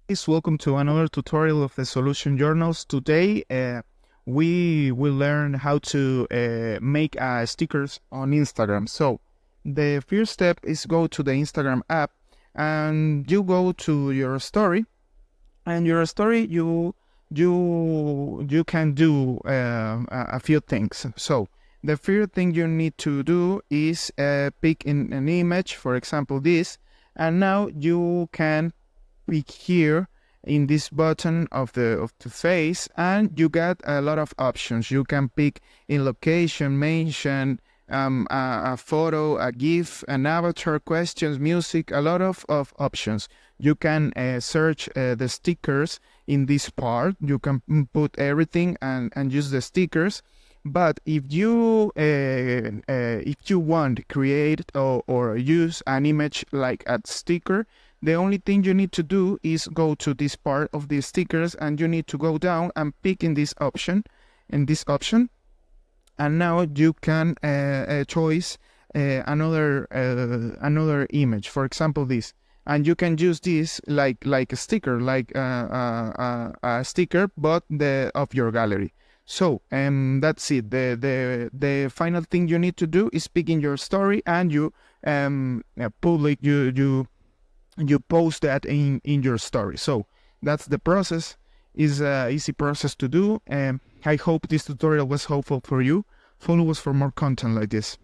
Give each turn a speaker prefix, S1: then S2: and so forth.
S1: Guys, welcome to another tutorial of the Solution Journals. Today, we will learn how to make stickers on Instagram. So, the first step is go to the Instagram app, and you go to your story. And your story, you can do a few things. So, the first thing you need to do is pick in an image, for example, this, and now you can click here in this button of the face, and you got a lot of options. You can pick in location, mention, a photo, a GIF, an avatar, questions, music, a lot of options. You can search the stickers in this part. You can put everything and use the stickers. But if you want to create or use an image like a sticker, the only thing you need to do is go to this part of the stickers, and you need to go down and pick in this option, and now you can choose another image, for example this, and you can use this like a sticker, like a sticker, but of your gallery. So that's it. The final thing you need to do is pick in your story, and you public you post that in your story. So that's the process. Is a easy process to do, and I hope this tutorial was helpful for you. Follow us for more content like this.